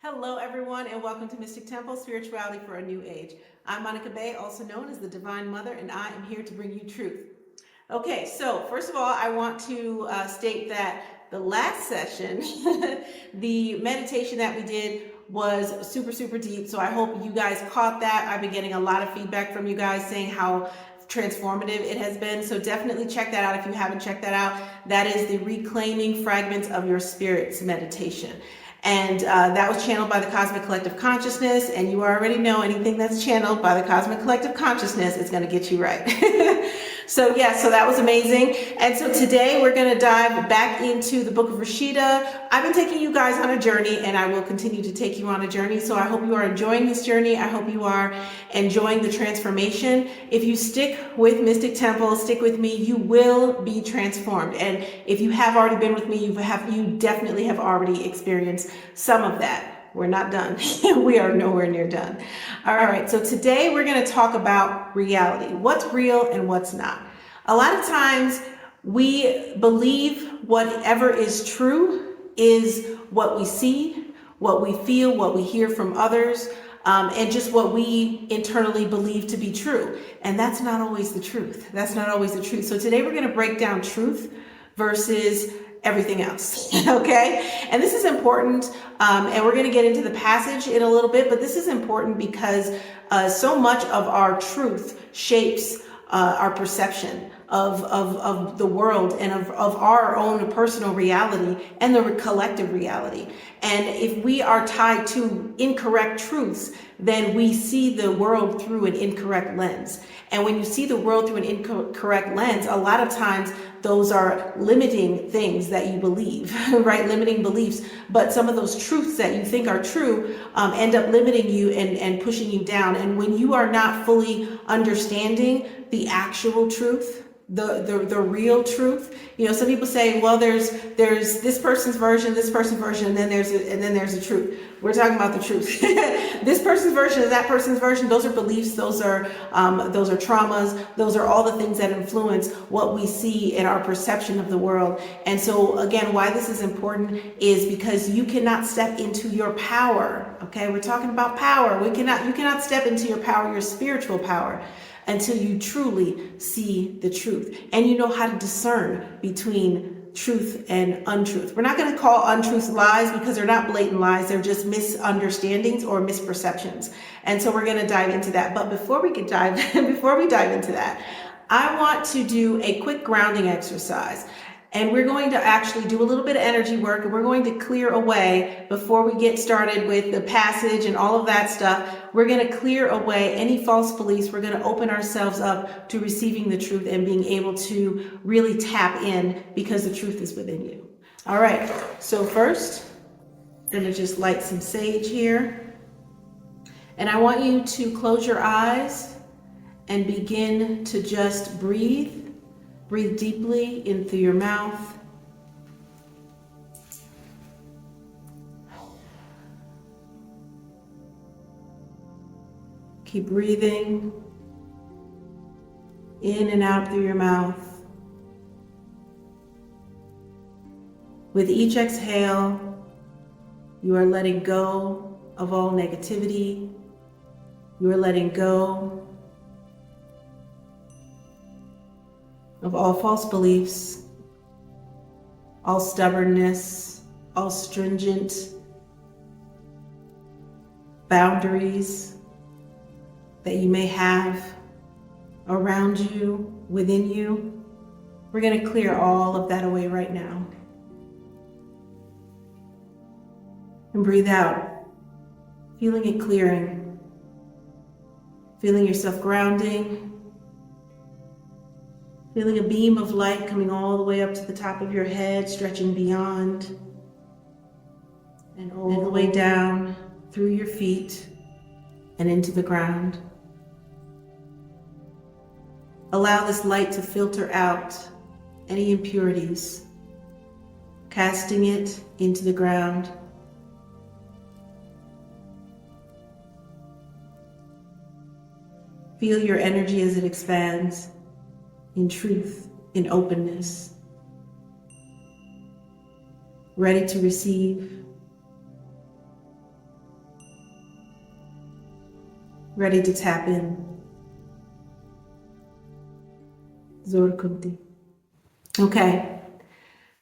Hello, everyone, and welcome to Mystic Temple Spirituality for a New Age. I'm Monica Bay, also known as the Divine Mother, and I am here to bring you truth. Okay, so first of all, I want to state that the last session, the meditation that we did was super deep. So I hope you guys caught that. I've been getting a lot of feedback from you guys saying how transformative it has been. So definitely check that out if you haven't checked that out. That is the Reclaiming Fragments of Your Spirits meditation. And that was channeled by the Cosmic Collective Consciousness. And you already know anything that's channeled by the Cosmic Collective Consciousness is going to get you right. So that was amazing. And so today we're going to dive back into the book of Rashida. I've been taking you guys on a journey, and I will continue to take you on a journey. So I hope you are enjoying this journey. I hope you are enjoying the transformation. If you stick with Mystic Temple, stick with me, you will be transformed. And if you have already been with me, you definitely have already experienced some of that. We're not done. We are nowhere near done. All right, so today we're going to talk about reality. What's real and what's not. A lot of times we believe whatever is true is what we see, what we feel, what we hear from others, and just what we internally believe to be true. And that's not always the truth. That's not always the truth. So today we're going to break down truth versus everything else. Okay, and this is important, and we're going to get into the passage in a little bit, but this is important because so much of our truth shapes our perception of the world and of our own personal reality and the collective reality. And if we are tied to incorrect truths, then we see the world through an incorrect lens. And when you see the world through an incorrect lens, a lot of times those are limiting things that you believe, right? Limiting beliefs. But some of those truths that you think are true end up limiting you and pushing you down. And when you are not fully understanding the actual truth, the real truth, some people say, well, there's this person's version, and then there's the truth. We're talking about the truth. This person's version is that person's version. Those are beliefs. Those are traumas. Those are all the things that influence what we see in our perception of the world. And so again, why this is important is because you cannot step into your power. Okay, we're talking about power. You cannot step into your power, your spiritual power, until you truly see the truth and you know how to discern between truth and untruth. We're not going to call untruths lies because they're not blatant lies. They're just misunderstandings or misperceptions. And so we're going to dive into that. But before we dive into that, I want to do a quick grounding exercise. And we're going to actually do a little bit of energy work, and we're going to clear away, before we get started with the passage and all of that stuff, we're going to clear away any false beliefs. We're going to open ourselves up to receiving the truth and being able to really tap in because the truth is within you. All right, so first, I'm going to just light some sage here. And I want you to close your eyes and begin to just breathe. Breathe deeply in through your mouth. Keep breathing in and out through your mouth. With each exhale, you are letting go of all negativity. You are letting go of all false beliefs, all stubbornness, all stringent boundaries that you may have around you, within you. We're going to clear all of that away right now. And breathe out, feeling it clearing, feeling yourself grounding, feeling a beam of light coming all the way up to the top of your head, stretching beyond and all the way down through your feet and into the ground. Allow this light to filter out any impurities, casting it into the ground. Feel your energy as it expands in truth, in openness, ready to receive, ready to tap in. Zor Kunti. Okay.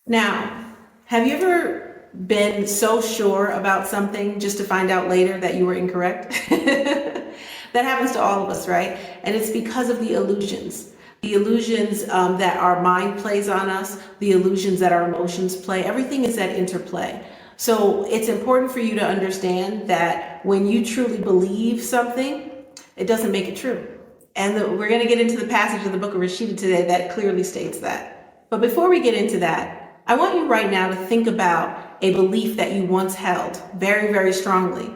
Now, have you ever been so sure about something just to find out later that you were incorrect? That happens to all of us, right? And it's because of the illusions. The illusions that our mind plays on us, the illusions that our emotions play, everything is at interplay. So it's important for you to understand that when you truly believe something, it doesn't make it true. And we're going to get into the passage of the book of Rashida today that clearly states that. But before we get into that, I want you right now to think about a belief that you once held very, very strongly,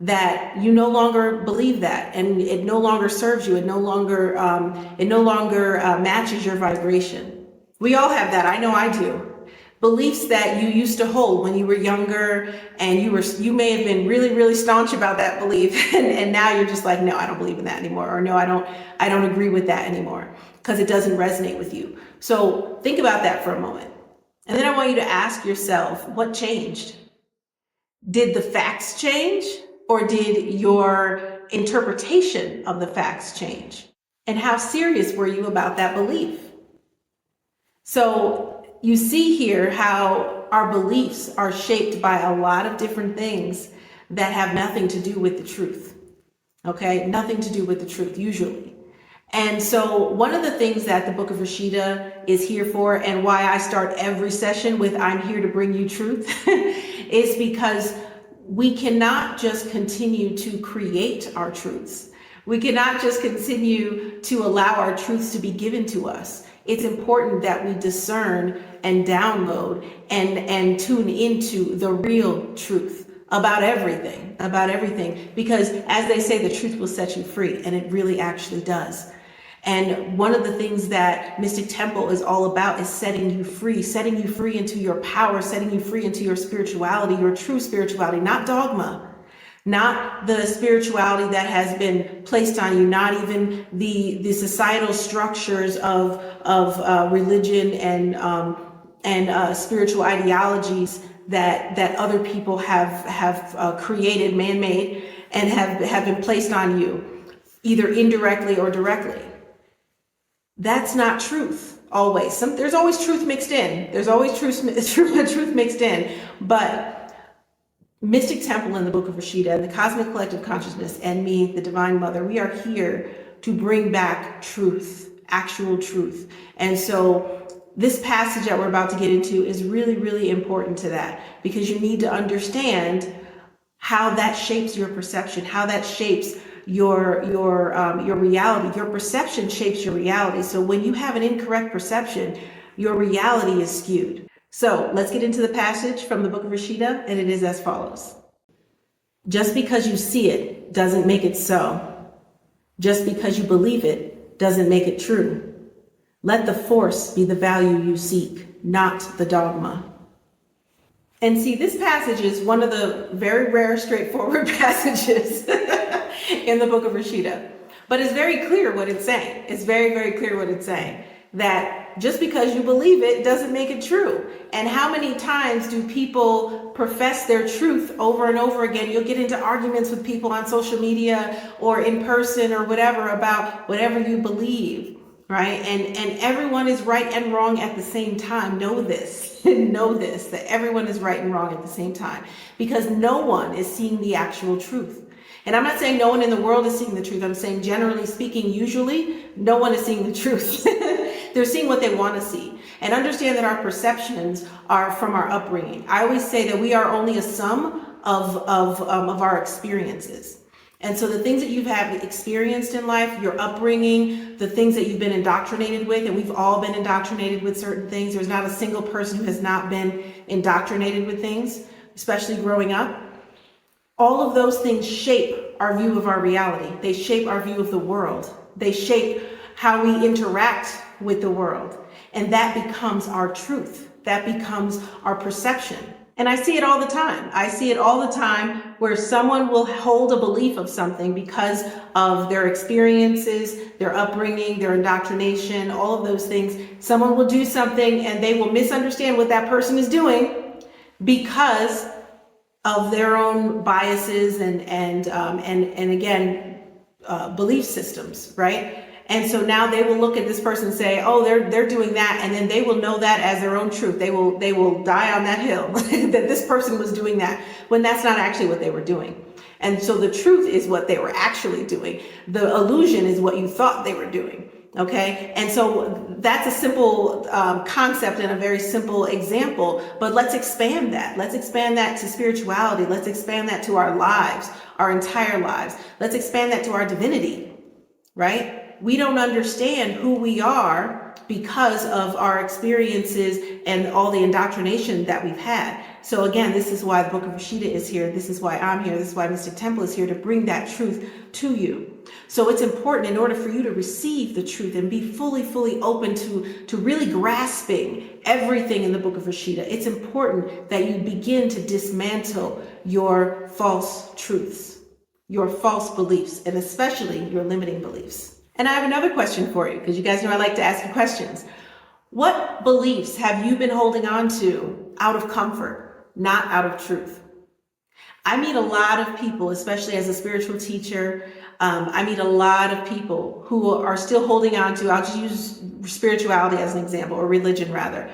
that you no longer believe that, and it no longer serves you. It no longer matches your vibration. We all have that. I know I do. Beliefs that you used to hold when you were younger, and you may have been really, really staunch about that belief, and now you're just like, no, I don't believe in that anymore, or no, I don't agree with that anymore, because it doesn't resonate with you. So think about that for a moment. And then I want you to ask yourself, what changed? Did the facts change, or did your interpretation of the facts change? And how serious were you about that belief? So you see here how our beliefs are shaped by a lot of different things that have nothing to do with the truth. Okay, nothing to do with the truth usually. And so one of the things that the book of Rashida is here for, and why I start every session with I'm here to bring you truth, is because we cannot just continue to create our truths. We cannot just continue to allow our truths to be given to us. It's important that we discern and download and tune into the real truth about everything, because as they say, the truth will set you free, and it really actually does. And one of the things that Mystic Temple is all about is setting you free into your power, setting you free into your spirituality, your true spirituality, not dogma, not the spirituality that has been placed on you, not even the societal structures of religion and spiritual ideologies that other people have created, man-made, and have been placed on you, either indirectly or directly. That's not truth always. There's always truth mixed in. There's always truth mixed in. But Mystic Temple in the Book of Rashida and the Cosmic Collective Consciousness and me, the Divine Mother, we are here to bring back truth, actual truth. And so this passage that we're about to get into is really, really important to that, because you need to understand how that shapes your perception, how that shapes your reality. Your perception shapes your reality. So when you have an incorrect perception, your reality is skewed. So let's get into the passage from the book of Rashida, and it is as follows. Just because you see it doesn't make it so. Just because you believe it doesn't make it true. Let the force be the value you seek, not the dogma. And see, this passage is one of the very rare, straightforward passages in the book of Rashida. But it's very clear what it's saying. It's very, very clear what it's saying. That just because you believe it doesn't make it true. And how many times do people profess their truth over and over again? You'll get into arguments with people on social media or in person or whatever about whatever you believe, right? And everyone is right and wrong at the same time. Know this. Know this, that everyone is right and wrong at the same time, because no one is seeing the actual truth. And I'm not saying no one in the world is seeing the truth. I'm saying, generally speaking, usually no one is seeing the truth. They're seeing what they want to see. And understand that our perceptions are from our upbringing. I always say that we are only a sum of our experiences. And so the things that you've experienced in life, your upbringing, the things that you've been indoctrinated with, and we've all been indoctrinated with certain things. There's not a single person who has not been indoctrinated with things, especially growing up. All of those things shape our view of our reality. They shape our view of the world. They shape how we interact with the world. And that becomes our truth. That becomes our perception. And I see it all the time. I see it all the time where someone will hold a belief of something because of their experiences, their upbringing, their indoctrination, all of those things. Someone will do something and they will misunderstand what that person is doing because of their own biases and again, belief systems, right? And so now they will look at this person and say, oh, they're doing that, and then they will know that as their own truth. They will die on that hill that this person was doing that, when that's not actually what they were doing. And so the truth is what they were actually doing. The illusion is what you thought they were doing. Okay, and so that's a simple concept and a very simple example, but let's expand that. Let's expand that to spirituality. Let's expand that to our lives, our entire lives. Let's expand that to our divinity, right? We don't understand who we are because of our experiences and all the indoctrination that we've had. So again, this is why the Book of Rashida is here. This is why I'm here. This is why Mystic Temple is here, to bring that truth to you. So it's important, in order for you to receive the truth and be fully open to really grasping everything in the Book of Rashida, it's important that you begin to dismantle your false truths, your false beliefs, and especially your limiting beliefs. And I have another question for you, because you guys know I like to ask you questions. What beliefs have you been holding on to out of comfort, not out of truth? I meet a lot of people, especially as a spiritual teacher, I meet a lot of people who are still holding on to, I'll just use spirituality as an example, or religion rather.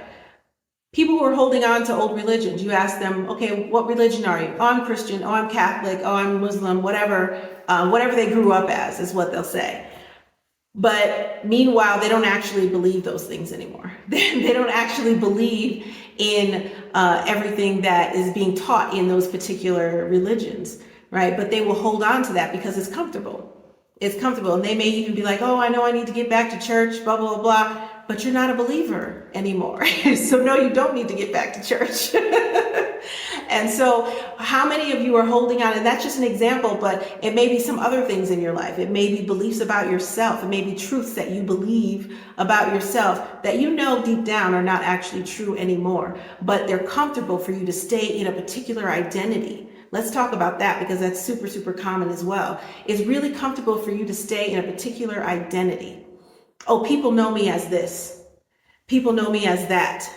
People who are holding on to old religions, you ask them, okay, what religion are you? Oh, I'm Christian. Oh, I'm Catholic. Oh, I'm Muslim, whatever. Whatever they grew up as is what they'll say. But meanwhile, they don't actually believe those things anymore. They don't actually believe in everything that is being taught in those particular religions, right? But they will hold on to that because it's comfortable. It's comfortable. And they may even be like, oh, I know I need to get back to church, blah, blah, blah. But you're not a believer anymore. So no, you don't need to get back to church. And so how many of you are holding on? And that's just an example, but it may be some other things in your life. It may be beliefs about yourself. It may be truths that you believe about yourself that you know deep down are not actually true anymore, but they're comfortable for you to stay in a particular identity. Let's talk about that, because that's super common as well. It's really comfortable for you to stay in a particular identity. Oh, people know me as this. People know me as that.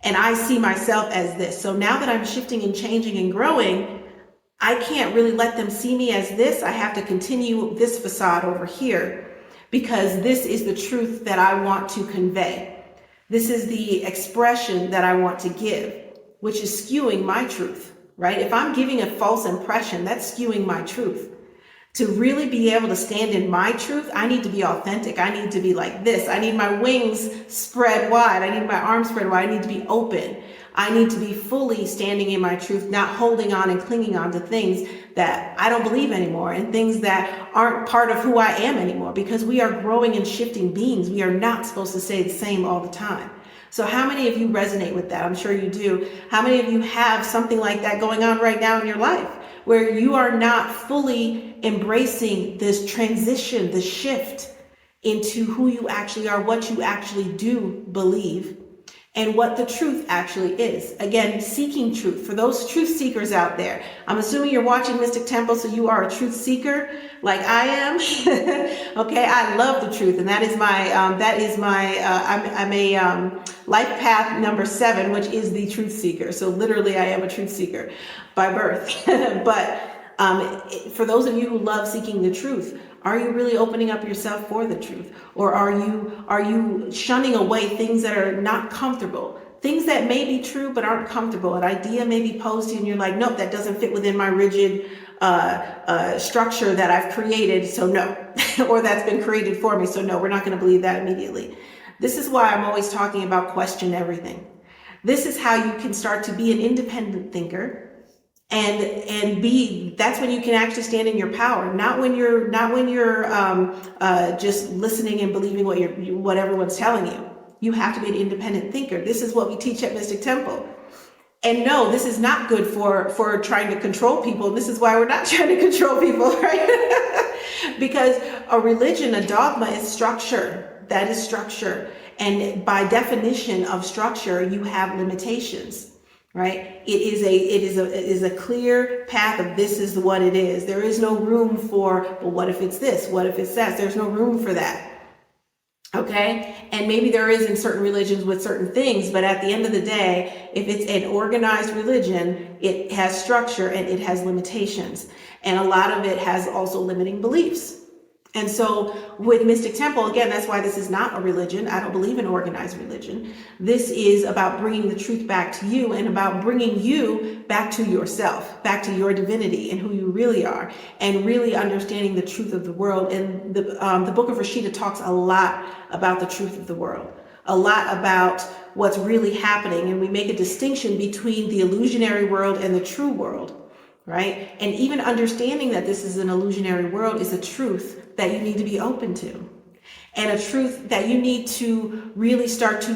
And I see myself as this. So now that I'm shifting and changing and growing, I can't really let them see me as this. I have to continue this facade over here, because this is the truth that I want to convey. This is the expression that I want to give, which is skewing my truth, right? If I'm giving a false impression, that's skewing my truth. To really be able to stand in my truth, I need to be authentic. I need to be like this. I need my wings spread wide. I need my arms spread wide. I need to be open. I need to be fully standing in my truth, not holding on and clinging on to things that I don't believe anymore, and things that aren't part of who I am anymore, because we are growing and shifting beings. We are not supposed to stay the same all the time. So how many of you resonate with that? I'm sure you do. How many of you have something like that going on right now in your life, where you are not fully embracing this transition, the shift into who you actually are, what you actually do believe, and what the truth actually is? Again, seeking truth. For those truth seekers out there, I'm assuming you're watching Mystic Temple, so you are a truth seeker like I am. Okay, I love the truth, and that is my I'm a life path number 7, which is the truth seeker. So literally, I am a truth seeker by birth. But for those of you who love seeking the truth, are you really opening up yourself for the truth? Or are you shunning away things that are not comfortable? Things that may be true but aren't comfortable. An idea may be posed to you and you're like, nope, that doesn't fit within my rigid structure that I've created, so no. Or that's been created for me, so no, we're not going to believe that immediately. This is why I'm always talking about question everything. This is how you can start to be an independent thinker. And that's when you can actually stand in your power, not when you're just listening and believing what everyone's telling you. You have to be an independent thinker. This is what we teach at Mystic Temple. And no, this is not good for trying to control people. This is why we're not trying to control people, right? Because a religion, a dogma, is structure. That is structure. And by definition of structure, you have limitations. Right? It is a clear path of this is what it is. There is no room for, well, what if it's this? What if it's that? There's no room for that. Okay? And maybe there is in certain religions with certain things, but at the end of the day, if it's an organized religion, it has structure and it has limitations. And a lot of it has also limiting beliefs. And so with Mystic Temple, again, that's why this is not a religion. I don't believe in organized religion. This is about bringing the truth back to you and about bringing you back to yourself, back to your divinity and who you really are, and really understanding the truth of the world. And the Book of Rashida talks a lot about the truth of the world, a lot about what's really happening. And we make a distinction between the illusionary world and the true world. Right? And even understanding that this is an illusionary world is a truth that you need to be open to, and a truth that you need to really start to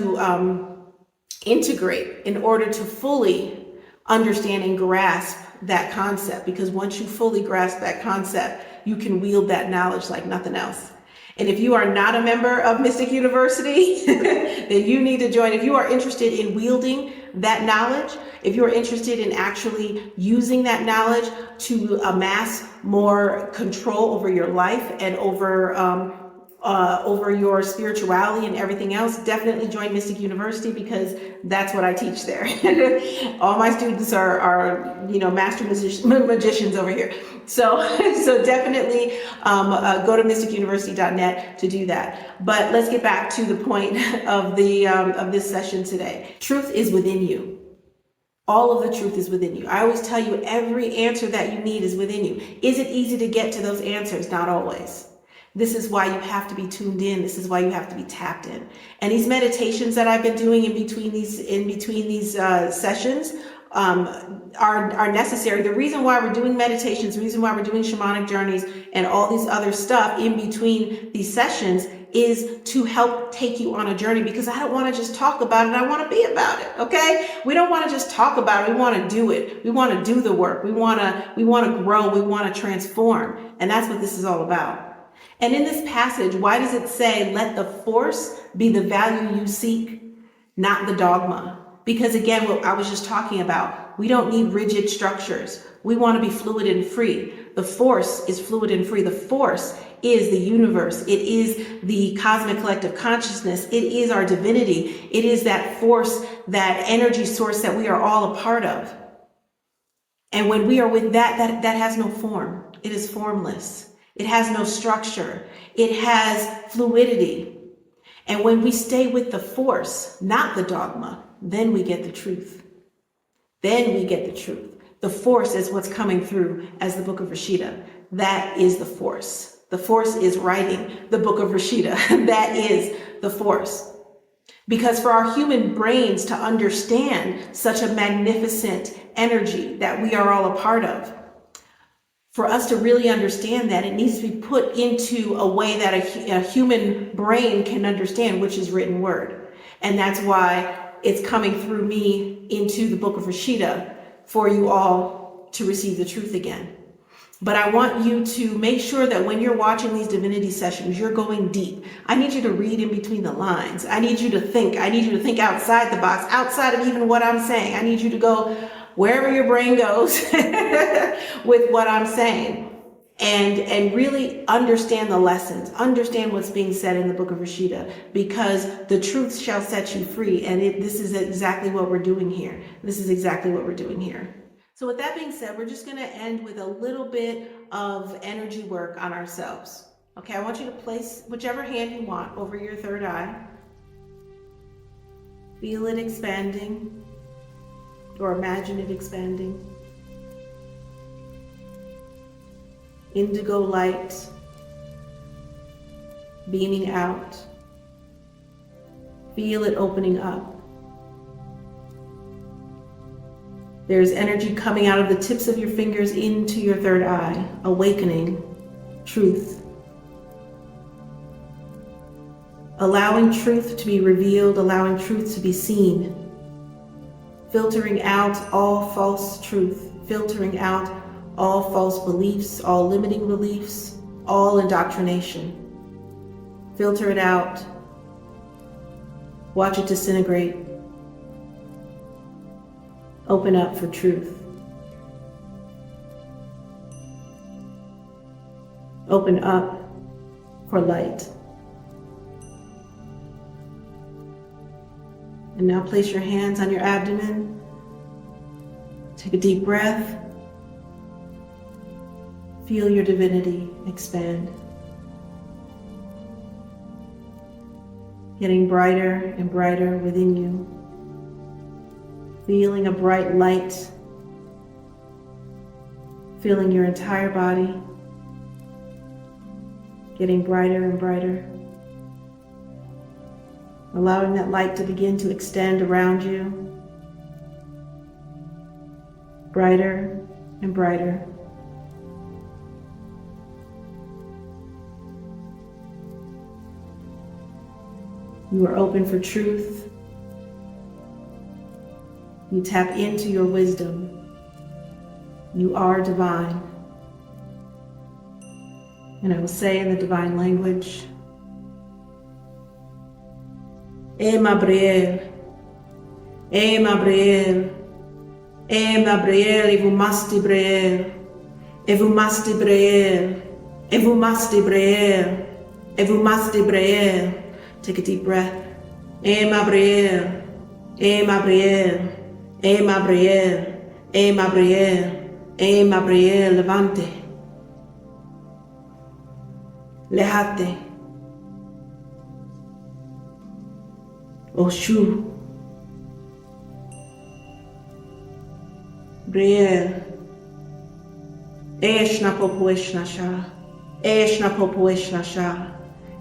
integrate in order to fully understand and grasp that concept. Because once you fully grasp that concept, you can wield that knowledge like nothing else. And if you are not a member of Mystic University, then you need to join. If you are interested in wielding that knowledge, if you're interested in actually using that knowledge to amass more control over your life and over your spirituality and everything else, definitely join Mystic University, because that's what I teach there. All my students are master magicians over here. So definitely go to mysticuniversity.net to do that. But let's get back to the point of this session today. Truth is within you. All of the truth is within you. I always tell you, every answer that you need is within you. Is it easy to get to those answers? Not always. This is why you have to be tuned in. This is why you have to be tapped in. And these meditations that I've been doing in between these sessions are necessary. The reason why we're doing meditations, the reason why we're doing shamanic journeys and all these other stuff in between these sessions is to help take you on a journey, because I don't want to just talk about it. I want to be about it. Okay. We don't want to just talk about it. We want to do it. We want to do the work. We want to grow. We want to transform. And that's what this is all about. And in this passage, why does it say, let the force be the value you seek, not the dogma? Because again, what I was just talking about, we don't need rigid structures. We want to be fluid and free. The force is fluid and free. The force is the universe. It is the cosmic collective consciousness. It is our divinity. It is that force, that energy source that we are all a part of. And when we are with that has no form. It is formless. It has no structure. It has fluidity. And when we stay with the force, not the dogma, then we get the truth. Then we get the truth. The force is what's coming through as the Book of Rashida. That is the force. The force is writing the Book of Rashida. That is the force. Because for our human brains to understand such a magnificent energy that we are all a part of, for us to really understand that, it needs to be put into a way that a human brain can understand, which is written word. And that's why it's coming through me into the Book of Rashida for you all to receive the truth again. But I want you to make sure that when you're watching these divinity sessions, you're going deep. I need you to read in between the lines. I need you to think. I need you to think outside the box, outside of even what I'm saying. I need you to go wherever your brain goes with what I'm saying, and really understand the lessons, understand what's being said in the Book of Rashida, because the truth shall set you free. And this is exactly what we're doing here. This is exactly what we're doing here. So with that being said, we're just going to end with a little bit of energy work on ourselves. Okay, I want you to place whichever hand you want over your third eye. Feel it expanding, or imagine it expanding. Indigo light beaming out. Feel it opening up. There's energy coming out of the tips of your fingers into your third eye, awakening truth. Allowing truth to be revealed, allowing truth to be seen. Filtering out all false truth, filtering out all false beliefs, all limiting beliefs, all indoctrination. Filter it out. Watch it disintegrate. Open up for truth. Open up for light. And now place your hands on your abdomen. Take a deep breath. Feel your divinity expand. getting brighter and brighter within you. Feeling a bright light, feeling your entire body getting brighter and brighter. Allowing that light to begin to extend around you. Brighter and brighter. You are open for truth. You tap into your wisdom. You are divine. And I will say in the divine language, Mabriel, Mabriel, Mabriel, et vous masti Briel, et vous masti Briel, et vous masti Briel, et vous masti Briel. Take a deep breath. Mabriel, Mabriel, Mabriel, Mabriel, Mabriel, levante. Lejate. Oshu. Briel. Eshna popo eshna sha. Eshna popo eshna sha.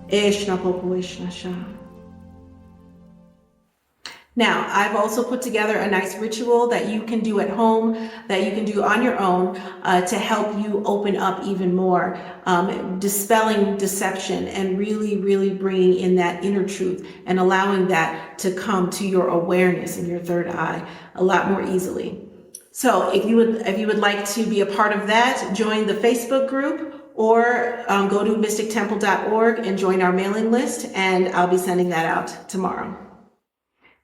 Eshna popo eshna sha. Now, I've also put together a nice ritual that you can do at home, that you can do on your own to help you open up even more, dispelling deception and really, really bringing in that inner truth and allowing that to come to your awareness in your third eye a lot more easily. So if you would like to be a part of that, join the Facebook group or go to mystictemple.org and join our mailing list, and I'll be sending that out tomorrow.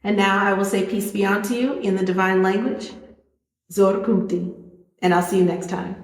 And now I will say peace be unto you in the divine language, Zor Kumti, and I'll see you next time.